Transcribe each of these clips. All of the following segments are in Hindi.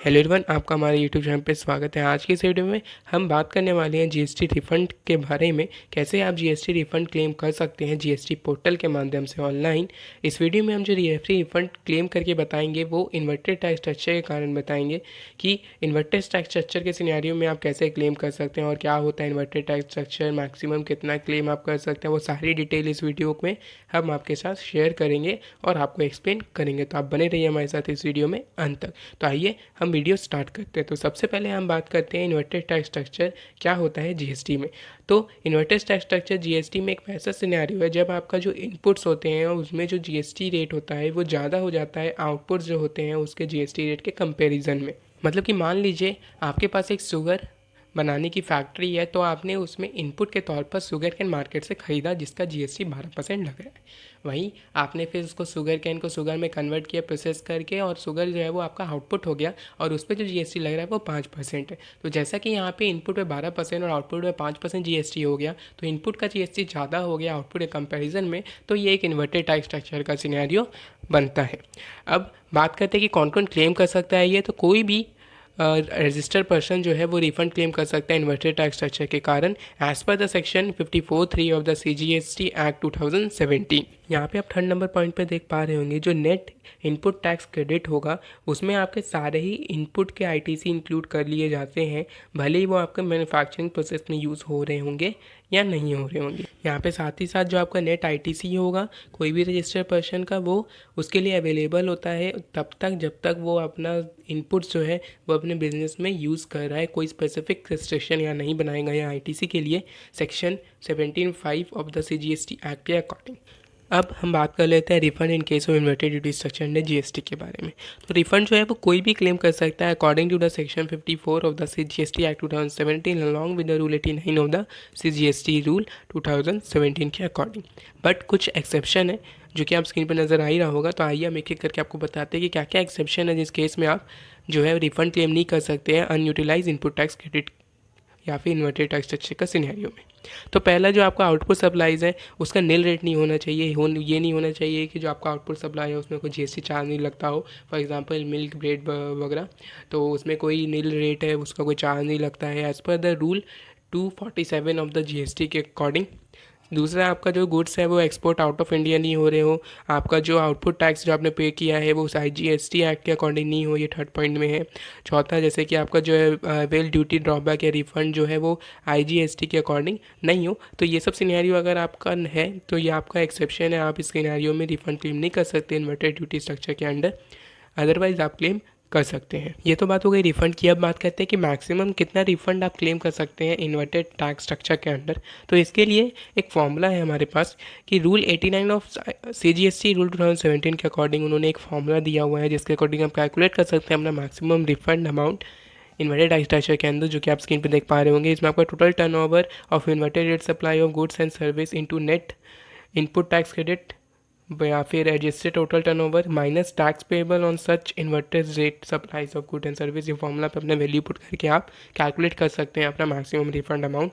हेलो एवरीवन, आपका हमारे यूट्यूब चैनल पे स्वागत है। आज की इस वीडियो में हम बात करने वाले हैं जीएसटी रिफंड के बारे में। कैसे आप जीएसटी रिफंड क्लेम कर सकते हैं जीएसटी पोर्टल के माध्यम से ऑनलाइन। इस वीडियो में हम जो जीएसटी रिफंड क्लेम करके बताएंगे वो इन्वर्टेड टैक्स स्ट्रक्चर के कारण बताएंगे कि इन्वर्टेड टैक्स स्ट्रक्चर के सिनेरियो में आप कैसे क्लेम कर सकते हैं और क्या होता है इन्वर्टेड टैक्स स्ट्रक्चर, मैक्सिमम कितना क्लेम आप कर सकते हैं। वो सारी डिटेल इस वीडियो में हम आपके साथ शेयर करेंगे और आपको एक्सप्लेन करेंगे। तो आप बने रहिए हमारे साथ इस वीडियो में अंत तक। तो आइए हम वीडियो स्टार्ट करते हैं। तो सबसे पहले हम बात करते हैं इन्वर्टेड टैक्स स्ट्रक्चर क्या होता है जीएसटी में। तो इन्वर्टेड टैक्स स्ट्रक्चर जीएसटी में एक ऐसा सिनेरियो है जब आपका जो इनपुट्स होते हैं उसमें जो जीएसटी रेट होता है वो ज़्यादा हो जाता है आउटपुट्स जो होते हैं उसके जीएसटी रेट के कंपैरिजन में। मतलब कि मान लीजिए आपके पास एक शुगर बनाने की फैक्ट्री है, तो आपने उसमें इनपुट के तौर पर शुगर कैन मार्केट से ख़रीदा जिसका जीएसटी 12% लग रहा है। वहीं आपने फिर उसको शुगर कैन को शुगर में कन्वर्ट किया प्रोसेस करके, और शुगर जो है वो आपका आउटपुट हो गया और उस पर जो जीएसटी लग रहा है वो 5% है। तो जैसा कि यहाँ पे इनपुट पे 12% और आउटपुट पे 5% जीएसटी हो गया, तो इनपुट का जीएसटी ज़्यादा हो गया आउटपुट के कंपेरिजन में। तो ये एक इन्वर्टेड टैक्स स्ट्रक्चर का सिनेरियो बनता है। अब बात करते हैं कि कौन कौन क्लेम कर सकता है ये। तो कोई भी रजिस्टर्ड पर्सन जो है वो रिफंड क्लेम कर सकता है इन्वर्टेड टैक्स स्ट्रक्चर के कारण, as per the section 54(3) of the CGST act 2017। यहाँ पे आप थर्ड नंबर पॉइंट पे देख पा रहे होंगे, जो नेट इनपुट टैक्स क्रेडिट होगा उसमें आपके सारे ही इनपुट के आईटीसी इंक्लूड कर लिए जाते हैं, भले ही वो आपके मैन्युफैक्चरिंग प्रोसेस में यूज़ हो रहे होंगे या नहीं हो रहे होंगे। यहाँ पे साथ ही साथ जो आपका नेट आईटीसी होगा कोई भी रजिस्टर्ड पर्सन का, वो उसके लिए अवेलेबल होता है तब तक जब तक वो अपना इनपुट्स जो है वो अपने बिजनेस में यूज़ कर रहा है। कोई स्पेसिफिक रिस्ट्रिक्शन यहाँ नहीं बनाया गया आईटीसी के लिए section 17(5) of the CGST act के अकॉर्डिंग। अब हम बात कर लेते हैं refund in case of inverted duty structure under GST के बारे में। तो रिफंड जो है वो कोई भी क्लेम कर सकता है according to the section 54 of the CGST act 2017 along with the rule 89 of the CGST rule 2017 के अकॉर्डिंग। बट कुछ एक्सेप्शन है जो कि आप स्क्रीन पर नज़र आ ही रहा होगा। तो आइए हम एक एक करके आपको बताते हैं कि क्या क्या एक्सेप्शन है जिस केस में आप जो है रिफंड क्लेम नहीं कर सकते हैं अनयूटिलाइज इनपुट टैक्स क्रेडिट या फिर इन्वर्टेड टैक्स स्ट्रक्चर का सिनेरियो में। तो पहला जो आपका आउटपुट सप्लाईज है उसका नील रेट नहीं होना चाहिए। ये नहीं होना चाहिए कि जो आपका आउटपुट सप्लाई है उसमें कोई जीएसटी चार्ज नहीं लगता हो। फॉर एग्जांपल मिल्क ब्रेड वगैरह, तो उसमें कोई नील रेट है उसका कोई चार्ज नहीं लगता है as per the rule 247 of the GST के अकॉर्डिंग। दूसरा, आपका जो गुड्स है वो एक्सपोर्ट आउट ऑफ इंडिया नहीं हो रहे हो। आपका जो आउटपुट टैक्स जो आपने पे किया है वो आईजीएसटी एक्ट के अकॉर्डिंग नहीं हो, ये थर्ड पॉइंट में है। चौथा, जैसे कि आपका जो है वेल ड्यूटी ड्रॉबैक या रिफंड जो है वो आईजीएसटी के अकॉर्डिंग नहीं हो। तो ये सब सिनेरियो अगर आपका है तो ये आपका एक्सेप्शन है, आप इस सिनेरियो में रिफंड क्लेम नहीं कर सकते इन्वर्टेड ड्यूटी स्ट्रक्चर के अंडर। अदरवाइज आप क्लेम कर सकते हैं। ये तो बात हो गई रिफंड की। अब बात करते हैं कि मैक्सिमम कितना रिफंड आप क्लेम कर सकते हैं इन्वर्टेड टैक्स स्ट्रक्चर के अंडर। तो इसके लिए एक फॉर्मूला है हमारे पास कि रूल 89 ऑफ सीजीएसटी रूल 2017 के अकॉर्डिंग उन्होंने एक फॉर्मूला दिया हुआ है जिसके अकॉर्डिंग आप कैलकुलेट कर सकते हैं अपना maximum refund amount inverted tax structure के अंदर, जो कि आप स्क्रीन पर देख पा रहे होंगे। इसमें आपका total turnover of inverted rate supply of goods and service into net input tax credit या फिर adjusted total turnover minus tax payable on such inverted rate supplies of good and service. ये फॉर्मूला पे अपना वैल्यू पुट करके आप कैलकुलेट कर सकते हैं अपना मैक्सिमम रिफंड अमाउंट।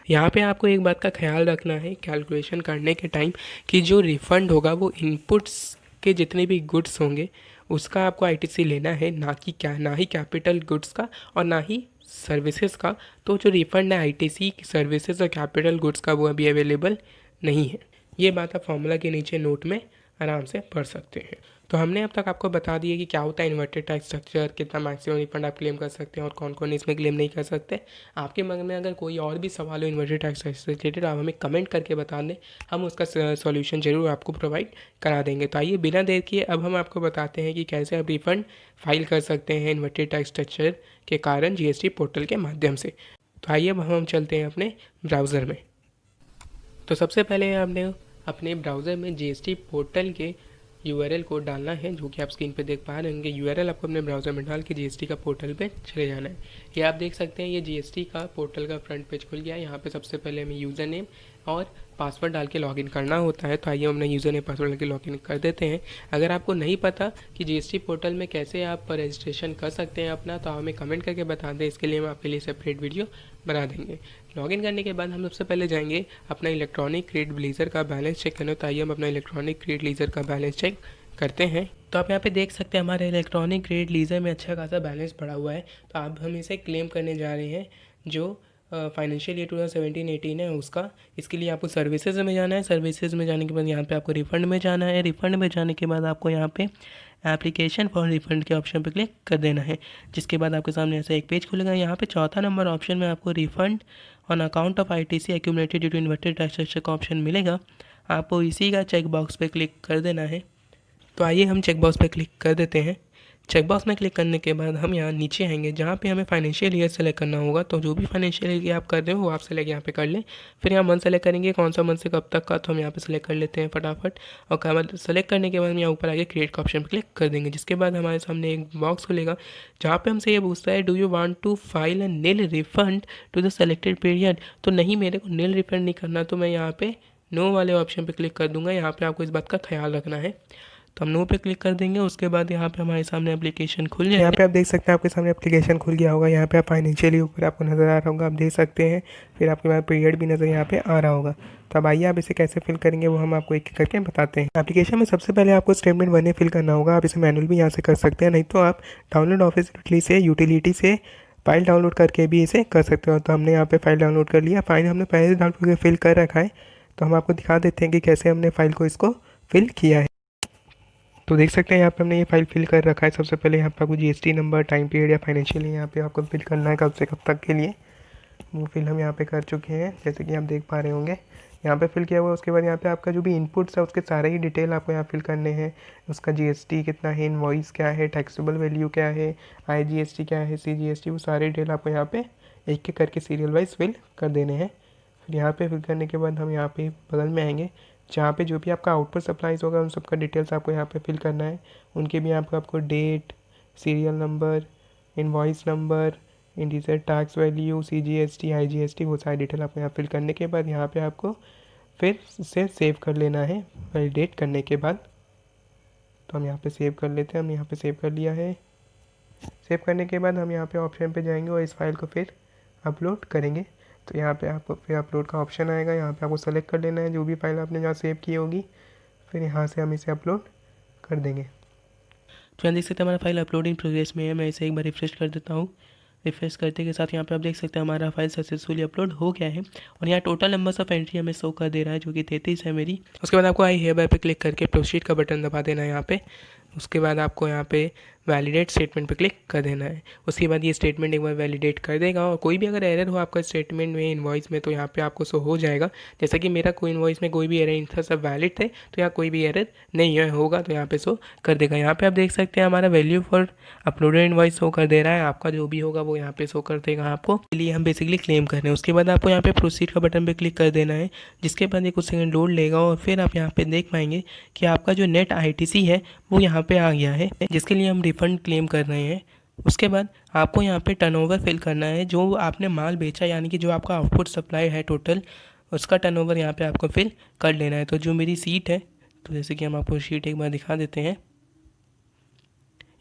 यहाँ पे आपको एक बात का ख्याल रखना है कैलकुलेशन करने के टाइम कि जो रिफंड होगा वो इनपुट्स के जितने भी गुड्स होंगे उसका आपको आईटीसी लेना है, ना ही कैपिटल गुड्स का और ना ही सर्विसेज का। तो जो रिफंड है आईटीसी सर्विसेज और कैपिटल गुड्स का वो अभी अवेलेबल नहीं है। ये बात आप फॉर्मूला के नीचे नोट में आराम से पढ़ सकते हैं। तो हमने अब तक आपको बता दिया कि क्या होता है इन्वर्टेड टैक्स स्ट्रक्चर, कितना मैक्सिमम रिफंड आप क्लेम कर सकते हैं और कौन कौन इसमें क्लेम नहीं कर सकते। आपके मन में अगर कोई और भी सवाल हो इन्वर्टेड टैक्स से रिलेटेड, आप हमें कमेंट करके बता दें, हम उसका सॉल्यूशन जरूर आपको प्रोवाइड करा देंगे। तो आइए बिना देर किए अब हम आपको बताते हैं कि कैसे आप रिफंड फाइल कर सकते हैं इन्वर्टेड टैक्स स्ट्रक्चर के कारण जीएसटी पोर्टल के माध्यम से। तो आइए अब हम चलते हैं अपने ब्राउज़र में। तो सबसे पहले हमने अपने ब्राउज़र में जीएसटी पोर्टल के यूआरएल को डालना है, जो कि आप स्क्रीन पे देख पा रहे होंगे। यूआरएल आपको अपने ब्राउज़र में डाल के जीएसटी का पोर्टल पे चले जाना है। ये आप देख सकते हैं, ये जीएसटी का पोर्टल का फ्रंट पेज खुल गया है। यहाँ पे सबसे पहले हमें यूज़र नेम और पासवर्ड डाल के लॉगिन करना होता है। तो आइए हम अपना यूज़र नेम पासवर्ड डाल के लॉगिन कर देते हैं। अगर आपको नहीं पता कि जीएसटी पोर्टल में कैसे आप रजिस्ट्रेशन कर सकते हैं अपना, तो हमें कमेंट करके बता दें, इसके लिए हम आपके लिए सेपरेट वीडियो बना देंगे। लॉगिन करने के बाद हम सबसे पहले जाएंगे अपना इलेक्ट्रॉनिक क्रेडिट लीजर का बैलेंस चेक करने। तो आइए हम अपना इलेक्ट्रॉनिक क्रेडिट लीजर का बैलेंस चेक करते हैं। तो आप यहाँ पे देख सकते हैं हमारे इलेक्ट्रॉनिक ग्रेड लीज़र में अच्छा खासा बैलेंस पड़ा हुआ है। तो अब हम इसे क्लेम करने जा रहे हैं जो फाइनेंशियल ईयर 2017-18 है उसका। इसके लिए आपको सर्विसेज में जाना है। सर्विसेज में जाने के बाद यहाँ पे आपको रिफ़ंड में जाना है। रिफ़ंड में जाने के बाद आपको यहाँ पे एप्लीकेशन फॉर रिफ़ंड के ऑप्शन पे क्लिक कर देना है। जिसके बाद आपके सामने ऐसा एक पेज खुलेगा। यहाँ पे चौथा नंबर ऑप्शन में आपको refund on account of ITC accumulated due to inverted tax structure का ऑप्शन मिलेगा। आपको इसी का चेक बॉक्स पे क्लिक कर देना है। तो आइए हम चेक बॉक्स पे क्लिक कर देते हैं। चेक बॉक्स में क्लिक करने के बाद हम यहाँ नीचे आएंगे जहाँ पे हमें फाइनेंशियल ईयर सेलेक्ट करना होगा। तो जो भी फाइनेंशियल ईयर आप कर रहे हो वो आप सेलेक्ट यहाँ पे कर लें। फिर यहाँ मंथ सेलेक्ट करेंगे कौन सा मंथ से कब तक का, तो हम यहाँ पे सेलेक्ट कर लेते हैं फटाफट। और सेलेक्ट करने के बाद हम यहाँ ऊपर आगे क्रिएट का ऑप्शन पर क्लिक कर देंगे। जिसके बाद हमारे सामने एक बॉक्स खुलेगा जहाँ पे हमसे ये पूछता है do you want to file a nil refund to the selected period. तो नहीं, मेरे को नील रिफंड नहीं करना, तो मैं यहाँ पे नो वाले ऑप्शन पे क्लिक कर दूंगा। यहाँ पे आपको इस बात का ख्याल रखना है। तो हम नो पे क्लिक कर देंगे। उसके बाद यहाँ पे हमारे सामने एप्लीकेशन खुल जाएगा। यहाँ पे आप देख सकते हैं आपके सामने एप्लीकेशन खुल गया होगा। यहाँ पे आप फाइनेंशियली ऊपर आपको नज़र आ रहा होगा, आप देख सकते हैं। फिर आपके पास पीरियड भी नज़र यहाँ पे आ रहा होगा। तो अब आइए आप इसे कैसे फिल करेंगे वो हम आपको एक एक करके बताते हैं। एप्लीकेशन में सबसे पहले आपको स्टेटमेंट 1 फिल करना होगा। आप इसे मैनुअल भी यहाँ से कर सकते हैं, नहीं तो आप डाउनलोड ऑफिस यूटिलिटी से फाइल डाउनलोड करके भी इसे कर सकते हो। तो हमने यहाँ पे फाइल डाउनलोड कर लिया। फाइल हमने पहले से डाउनलोड करके फिल कर रखा है। तो हम आपको दिखा देते हैं कि कैसे हमने फाइल को इसको फिल किया है। तो देख सकते हैं यहाँ पे हमने ये फाइल फिल कर रखा है। सबसे पहले यहाँ पे आपको GST नंबर, टाइम पीरियड या फाइनेंशियल यहाँ पे आपको फिल करना है कब से कब तक के लिए। वो फिल हम यहाँ पे कर चुके हैं, जैसे कि आप देख पा रहे होंगे। यहाँ पे फिल किया हुआ है। उसके बाद यहाँ पे आपका जो भी इनपुट्स है उसके सारे ही डिटेल आपको यहाँ फिल करने हैं। उसका GST कितना है, इनवॉइस क्या है, टैक्सेबल वैल्यू क्या है, IGST क्या है, CGST, वो सारे डिटेल आपको यहाँ पे एक एक करके सीरियल वाइज फिल कर देने हैं। फिर यहाँ पे फिल करने के बाद हम यहाँ पे बगल में आएंगे जहाँ पे जो भी आपका आउटपुट सप्लाईज होगा उन सब का डिटेल्स आपको यहाँ पे फिल करना है। उनके भी आपको date, serial number, invoice number, इंडिजर टैक्स वैल्यू, CGST, IGST, वो सारी डिटेल आपको यहाँ फिल करने के बाद यहाँ पे आपको फिर से सेव कर लेना है वैलिडेट करने के बाद। तो हम यहाँ पे सेव कर लेते हैं। हम यहाँ पे सेव कर लिया है। सेव करने के बाद हम यहाँ पे ऑप्शन पे जाएंगे और इस फाइल को फिर अपलोड करेंगे। तो यहाँ पे आपको फिर अपलोड का ऑप्शन आएगा। यहाँ पे आपको सेलेक्ट कर लेना है जो भी फाइल आपने जहाँ सेव की होगी। फिर यहाँ से हम इसे अपलोड कर देंगे। तो यहाँ देख सकते हैं हमारा फाइल अपलोडिंग प्रोग्रेस में है। मैं इसे एक बार रिफ्रेश कर देता हूँ। रिफ्रेश करते के साथ यहाँ पे आप देख सकते हैं हमारा फाइल सक्सेसफुली अपलोड हो गया है। और यहाँ टोटल नंबर्स ऑफ एंट्री हमें शो कर दे रहा है जो कि 33 है मेरी। उसके बाद आपको आई हियरबाय पे क्लिक करके प्रोसीड का बटन दबा देना है यहाँ पे। उसके बाद आपको यहाँ पे वैलिडेट स्टेटमेंट पे क्लिक कर देना है। उसके बाद ये स्टेटमेंट एक बार वैलिडेट कर देगा और कोई भी अगर एरर हो आपका स्टेटमेंट में, इनवॉइस में, तो यहाँ पे आपको शो हो जाएगा। जैसा कि मेरा कोई इनवॉइस में कोई भी एरर नहीं था, सब वैलिड थे, तो यहाँ कोई भी एरर नहीं है होगा तो यहाँ पे शो कर देगा। यहाँ पे आप देख सकते हैं हमारा value for uploaded invoice show कर दे रहा है। आपका जो भी होगा वो यहाँ पे शो कर देगा आपको। इसलिए हम बेसिकली क्लेम कर रहे हैं। उसके बाद आपको यहाँ पे प्रोसीड का बटन पे क्लिक कर देना है। जिसके बाद ये कुछ सेकंड लोड लेगा और फिर आप यहाँ पे देख पाएंगे कि आपका जो नेट ITC है वो यहाँ पे आ गया है, जिसके लिए हम रिफंड क्लेम कर रहे हैं। उसके बाद आपको यहाँ पे टर्नओवर फिल करना है जो आपने माल बेचा, यानी कि जो आपका आउटपुट सप्लाई है टोटल, उसका टर्नओवर यहाँ पे आपको फिल कर लेना है। तो जो मेरी सीट है, तो जैसे कि हम आपको शीट एक बार दिखा देते हैं।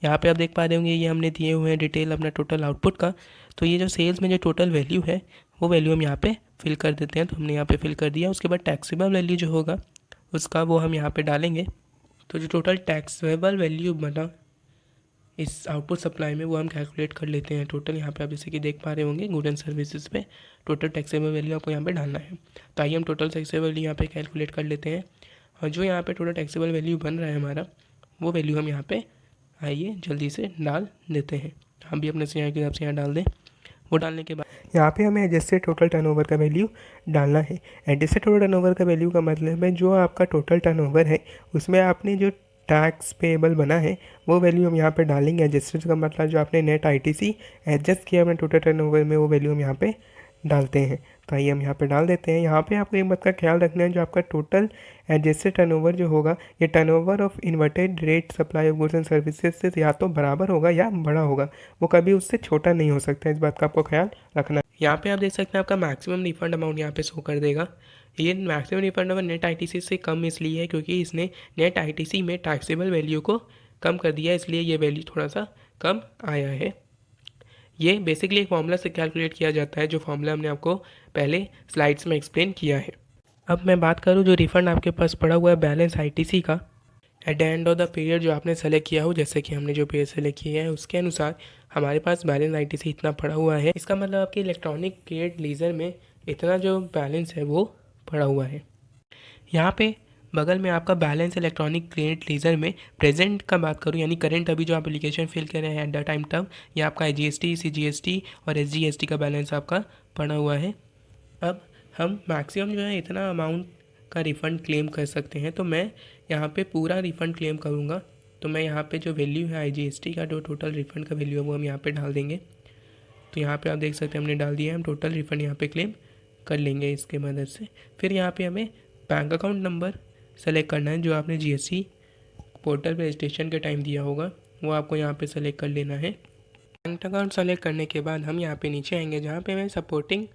यहाँ पे आप देख पा रहे होंगे ये हमने दिए हुए हैं डिटेल अपना टोटल आउटपुट का। तो ये जो सेल्स में जो टोटल वैल्यू है वो वैल्यू हम यहाँ पे फिल कर देते हैं। तो हमने यहाँ पे फिल कर दिया। उसके बाद टैक्सेबल वैल्यू जो होगा उसका वो हम यहाँ पे डालेंगे। तो जो टोटल टैक्सेबल वैल्यू बना इस आउटपुट सप्लाई में वो हम कैलकुलेट कर लेते हैं टोटल। यहाँ पे आप जैसे कि देख पा रहे होंगे गुड एंड सर्विसेज पे टोटल टैक्सेबल वैल्यू आपको यहाँ पे डालना है। तो आइए हम टोटल टैक्सेबल वैल्यू यहाँ पे कैलकुलेट कर लेते हैं। और जो यहाँ पे टोटल टैक्सेबल वैल्यू बन रहा है हमारा, वो वैल्यू हम यहाँ पे आइए जल्दी से डाल देते हैं। हम भी अपने से यहाँ के हिसाब से यहाँ डाल दें। वो डालने के बाद यहाँ पे हमें एडजस्टेड टोटल टर्नओवर का वैल्यू डालना है। एडजस्टेड टोटल टर्नओवर का वैल्यू का मतलब है जो आपका टोटल टर्नओवर है उसमें आपने जो टैक्स पेएबल बना है वो वैल्यू हम यहाँ पे डालेंगे। एडजस्टेड का मतलब जो आपने नेट ITC एडजस्ट किया अपने टोटल टर्नओवर में वो वैल्यू हम यहाँ पे डालते हैं। तो आइए हम यहाँ पे डाल देते हैं। यहाँ पे आपको एक बात का ख्याल रखना है, जो आपका टोटल एडजस्टेड टर्नओवर जो होगा ये turnover of inverted rate supply of goods and services से या तो बराबर होगा या बड़ा होगा, वो कभी उससे छोटा नहीं हो सकता। इस बात का आपको ख्याल रखना है। यहाँ पे आप देख सकते हैं आपका मैक्सिमम रिफंड अमाउंट यहाँ पे शो कर देगा। ये maximum refund amount net ITC से कम इसलिए है क्योंकि इसने नेट ITC में टैक्सेबल वैल्यू को कम कर दिया, इसलिए ये वैल्यू थोड़ा सा कम आया है। ये बेसिकली एक फॉर्मूला से कैलकुलेट किया जाता है, जो फॉर्मूला हमने आपको पहले स्लाइड्स में एक्सप्लेन किया है। अब मैं बात करूँ जो रिफ़ंड आपके पास पड़ा हुआ है बैलेंस ITC का, at the end of the period जो आपने सेलेक्ट किया हो, जैसे कि हमने जो पीरियड सेलेक्ट किया है उसके अनुसार हमारे पास बैलेंस ITC इतना पड़ा हुआ है। इसका मतलब आपकी इलेक्ट्रॉनिक क्लियर्ड लीजर में इतना जो बैलेंस है वो पड़ा हुआ है। यहाँ पे बगल में आपका बैलेंस इलेक्ट्रॉनिक क्लियर्ड लीजर में प्रेजेंट का बात करूँ, यानी करंट अभी जो आप एप्लीकेशन फिल कर रहे हैं एट द टाइम तब, ये आपका IGST, CGST और SGST का बैलेंस आपका पड़ा हुआ है। अब हम मैक्सिमम जो है इतना अमाउंट का रिफ़ंड क्लेम कर सकते हैं, तो मैं यहाँ पे पूरा रिफ़ंड क्लेम करूँगा। तो मैं यहाँ पे जो वैल्यू है IGST का, जो टोटल रिफ़ंड का वैल्यू है वो हम यहाँ पे डाल देंगे। तो यहाँ पे आप देख सकते हैं हमने डाल दिया है, हम टोटल रिफ़ंड यहाँ पे क्लेम कर लेंगे इसके मदद से। फिर यहाँ पे हमें बैंक अकाउंट नंबर सेलेक्ट करना है, जो आपने GST पोर्टल पे रजिस्ट्रेशन के टाइम दिया होगा वो आपको यहाँ पे सेलेक्ट कर लेना है। बैंक अकाउंट सेलेक्ट करने के बाद हम यहाँ पे नीचे आएंगे, जहाँ पे हमें सपोर्टिंग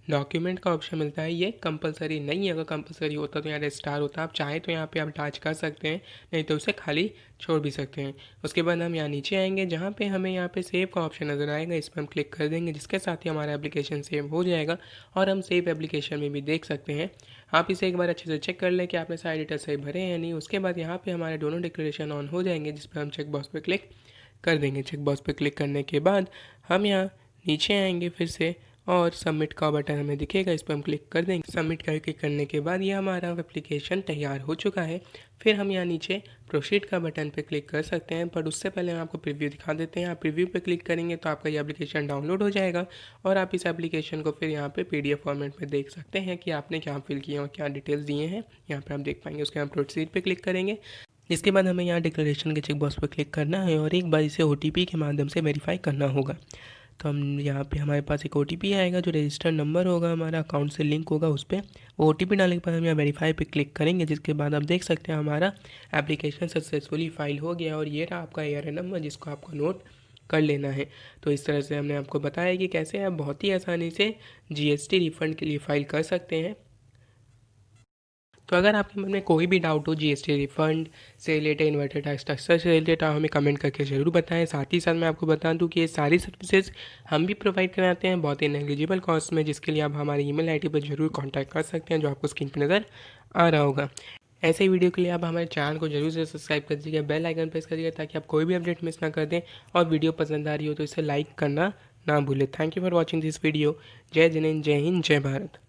डॉक्यूमेंट का ऑप्शन मिलता है। ये कंपलसरी नहीं है, अगर कंपलसरी होता तो यहाँ स्टार होता। आप चाहें तो यहाँ पे आप अटैच कर सकते हैं, नहीं तो उसे खाली छोड़ भी सकते हैं। उसके बाद हम यहाँ नीचे आएंगे, जहाँ पे हमें यहाँ पे सेव का ऑप्शन नज़र आएगा, इस पर हम क्लिक कर देंगे, जिसके साथ ही हमारा एप्लीकेशन सेव हो जाएगा और हम सेव एप्लीकेशन में भी देख सकते हैं। आप इसे एक बार अच्छे से चेक कर लें कि आपने सारे डिटेल्स सही भरे हैं या नहीं। उसके बाद यहाँ पे हमारे दोनों डिक्लेरेशन ऑन हो जाएंगे, जिस पर हम चेक बॉक्स पर क्लिक कर देंगे। चेक बॉक्स पर क्लिक करने के बाद हम यहाँ नीचे आएंगे फिर से, और सबमिट का बटन हमें दिखेगा, इस पर हम क्लिक कर देंगे। सबमिट का क्लिक करने के बाद ये हमारा एप्लीकेशन तैयार हो चुका है। फिर हम यहाँ नीचे प्रोसीड का बटन पे क्लिक कर सकते हैं, पर उससे पहले हम आपको प्रीव्यू दिखा देते हैं। आप प्रीव्यू पे क्लिक करेंगे तो आपका ये एप्लीकेशन डाउनलोड हो जाएगा और आप इस एप्लीकेशन को फिर यहाँ पे PDF फॉर्मेट में देख सकते हैं कि आपने क्या फिल किया और क्या डिटेल्स दिए हैं, यहाँ पर आप देख पाएंगे। उसके बाद प्रोसीड पे क्लिक करेंगे। इसके बाद हमें यहाँ डिक्लेरेशन के चेक बॉक्स पर क्लिक करना है और एक बार इसे OTP के माध्यम से वेरीफाई करना होगा। तो हम यहाँ पे हमारे पास एक OTP आएगा, जो रजिस्टर्ड नंबर होगा हमारा अकाउंट से लिंक होगा, उस पर वो OTP डालने के बाद हम यहाँ वेरीफाई पे क्लिक करेंगे, जिसके बाद आप देख सकते हैं हमारा एप्लीकेशन सक्सेसफुली फाइल हो गया और ये रहा आपका ARN नंबर, जिसको आपको नोट कर लेना है। तो इस तरह से हमने आपको बताया कि कैसे आप बहुत ही आसानी से GST रिफ़ंड के लिए फ़ाइल कर सकते हैं। तो अगर आपके मन में कोई भी डाउट हो GST रिफंड से रिलेटेड, इन्वर्टर टैक्स स्ट्रक्चर से रिलेटेड, आप हमें कमेंट करके ज़रूर बताएं। साथ ही साथ मैं आपको बता दूं कि ये सारी सर्विसेज हम भी प्रोवाइड कराते हैं बहुत ही नेग्लिजिबल कॉस्ट में, जिसके लिए आप हमारी ईमेल ID पर जरूर कॉन्टैक्ट कर सकते हैं, जो आपको स्क्रीन पर नज़र आ रहा होगा। ऐसे ही वीडियो के लिए आप हमारे चैनल को जरूर से सब्सक्राइब कर दीजिएगा, बेल आइकन प्रेस करिएगा, ताकि आप कोई भी अपडेट मिस ना कर दें। और वीडियो पसंद आ रही हो तो इसे लाइक करना ना भूलें। Thank you for watching this video. जय जिनेंद्र, जय हिंद, जय भारत।